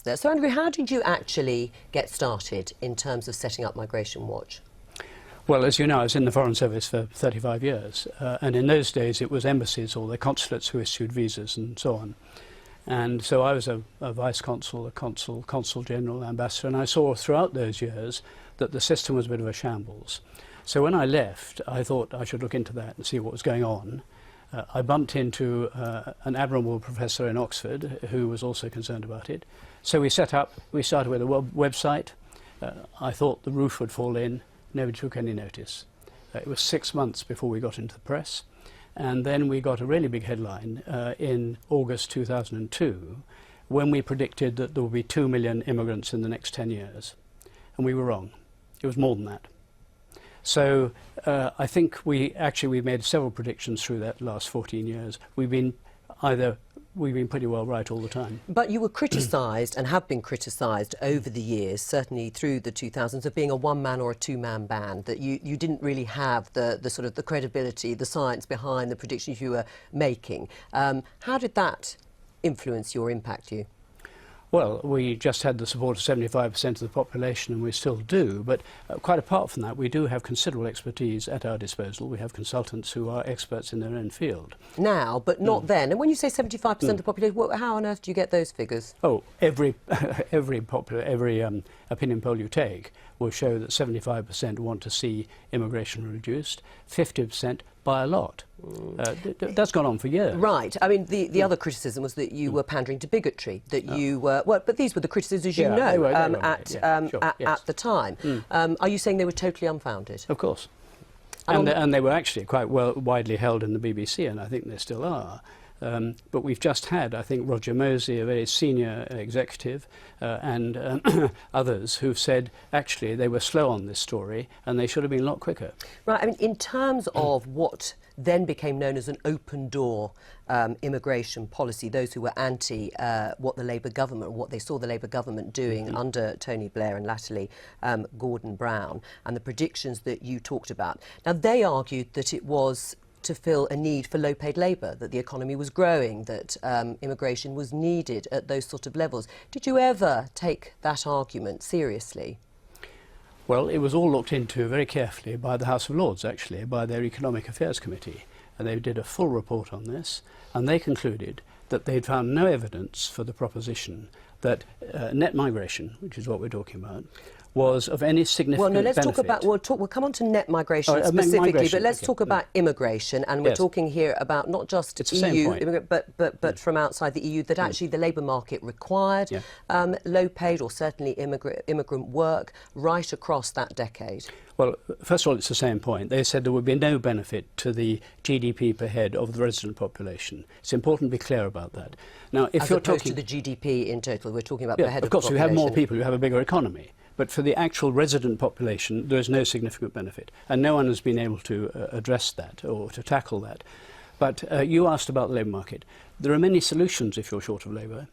So, Andrew, how did you actually get started in terms of setting up Migration Watch? Well, as you know, I was in the Foreign Service for 35 years, and in those days it was embassies or the consulates who issued visas and so on. And so I was a vice consul, a consul general, ambassador, and I saw throughout those years that the system was a bit of a shambles. So when I left, I thought I should look into that and see what was going on. I bumped into an admirable professor in Oxford who was also concerned about it. So we started with a website. I thought the roof would fall in. Nobody took any notice. It was 6 months before we got into the press. And then we got a really big headline in August 2002 when we predicted that there would be 2 million immigrants in the next 10 years. And we were wrong. It was more than that. So I think we made several predictions through that last 14 years. We've been pretty well right all the time. But you were criticised and have been criticised over the years, certainly through the 2000s, of being a one-man or a two-man band, that you didn't really have the sort of the credibility, the science behind the predictions you were making. How did that influence you or impact you? Well, we just had the support of 75% of the population, and we still do, but quite apart from that, we do have considerable expertise at our disposal. We have consultants who are experts in their own field. Now, but not then. And when you say 75% of the population, how on earth do you get those figures? Oh, every opinion poll you take will show that 75% want to see immigration reduced, 50% by a lot. That's gone on for years. Right. I mean, the other criticism was that you were pandering to bigotry, that you were... Well, but these were the criticisms, you know, at the time. Are you saying they were totally unfounded? Of course. And they were actually quite widely held in the BBC, and I think they still are. But we've just had, I think, Roger Mosey, a very senior executive, and others who've said, actually, they were slow on this story and they should have been a lot quicker. Right, I mean, in terms of what then became known as an open door immigration policy, those who were anti what the Labour government, what they saw the Labour government doing under Tony Blair and latterly Gordon Brown, and the predictions that you talked about. Now, they argued that it was to fill a need for low-paid labour, that the economy was growing, that immigration was needed at those sort of levels. Did you ever take that argument seriously? Well, it was all looked into very carefully by the House of Lords, actually, by their Economic Affairs Committee. And they did a full report on this, and they concluded that they'd found no evidence for the proposition that net migration, which is what we're talking about, was of any significant benefit. Talk about, we'll come on to net migration specifically, but let's talk about immigration, and we're talking here about not just EU, but from outside the EU, that actually the labour market required low-paid or certainly immigrant work right across that decade. Well, first of all, it's the same point. They said there would be no benefit to the GDP per head of the resident population. It's important to be clear about that. Now, if you're talking to the GDP in total, we're talking about per head of the population. Of course, you have more people, you have a bigger economy. But for the actual resident population, there is no significant benefit. And no one has been able to address that or to tackle that. But you asked about the labour market. There are many solutions if you're short of labour.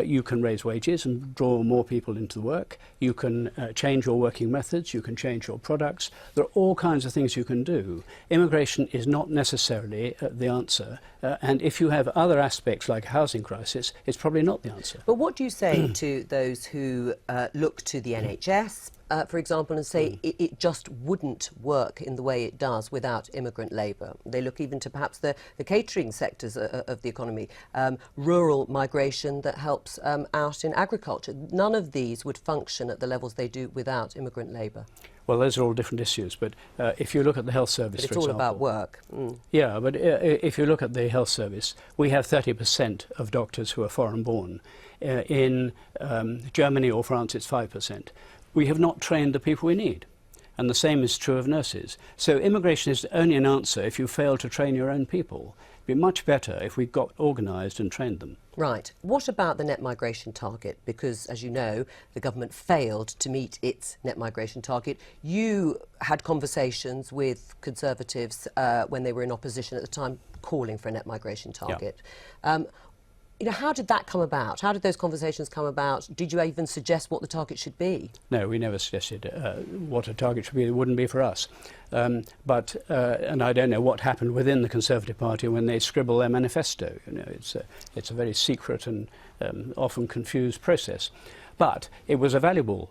You can raise wages and draw more people into the work. You can change your working methods. You can change your products. There are all kinds of things you can do. Immigration is not necessarily the answer. And if you have other aspects like a housing crisis, it's probably not the answer. But what do you say to those who look to the NHS, for example, and say it just wouldn't work in the way it does without immigrant labour? They look even to perhaps the catering sectors of the economy, rural migration that helps out in agriculture. None of these would function at the levels they do without immigrant labour. Well, those are all different issues, but if you look at the health service, but it's all about work. Yeah, but if you look at the health service, we have 30% of doctors who are foreign-born. In Germany or France, it's 5%. We have not trained the people we need. And the same is true of nurses. So immigration is only an answer if you fail to train your own people. It'd be much better if we got organised and trained them. Right. What about the net migration target? Because, as you know, the government failed to meet its net migration target. You had conversations with Conservatives when they were in opposition at the time, calling for a net migration target. how did that come about? How did those conversations come about? Did you even suggest what the target should be? No, we never suggested what a target should be. It wouldn't be for us. And I don't know what happened within the Conservative Party when they scribble their manifesto. It's a very secret and often confused process. But it was a valuable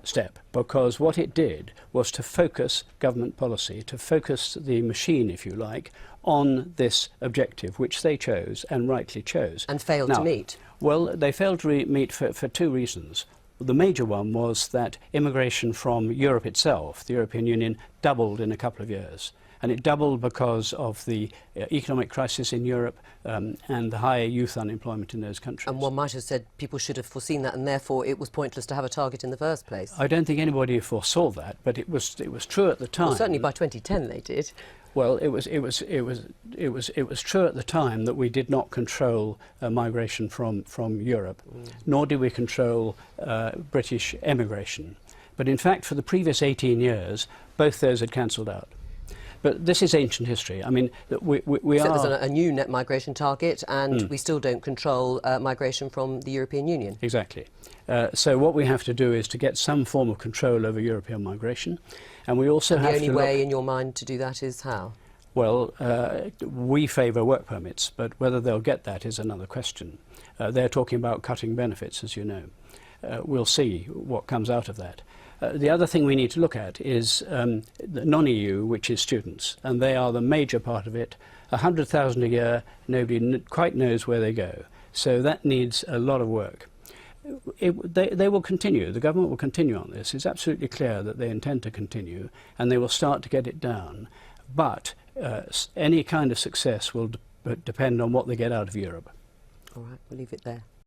step, because what it did was to focus government policy, to focus the machine, if you like, on this objective, which they chose, and rightly chose. And failed to meet. Well, they failed to meet for two reasons. The major one was that immigration from Europe itself, the European Union, doubled in a couple of years. And it doubled because of the economic crisis in Europe and the high youth unemployment in those countries. And one might have said people should have foreseen that, and therefore it was pointless to have a target in the first place. I don't think anybody foresaw that, but it was true at the time. Well, certainly by 2010 they did. Well, it was true at the time that we did not control migration from Europe, nor did we control British emigration. But in fact, for the previous 18 years, both those had cancelled out. But this is ancient history. I mean, we so are... there's a new net migration target, and we still don't control migration from the European Union. Exactly. So what we have to do is to get some form of control over European migration. And we also have to The only way in your mind to do that is how? Well, we favour work permits, but whether they'll get that is another question. They're talking about cutting benefits, as you know. We'll see what comes out of that. The other thing we need to look at is the non-EU, which is students, and they are the major part of it. 100,000 a year, nobody quite knows where they go. So that needs a lot of work. They will continue, the government will continue on this. It's absolutely clear that they intend to continue, and they will start to get it down. But any kind of success will depend on what they get out of Europe. All right, we'll leave it there.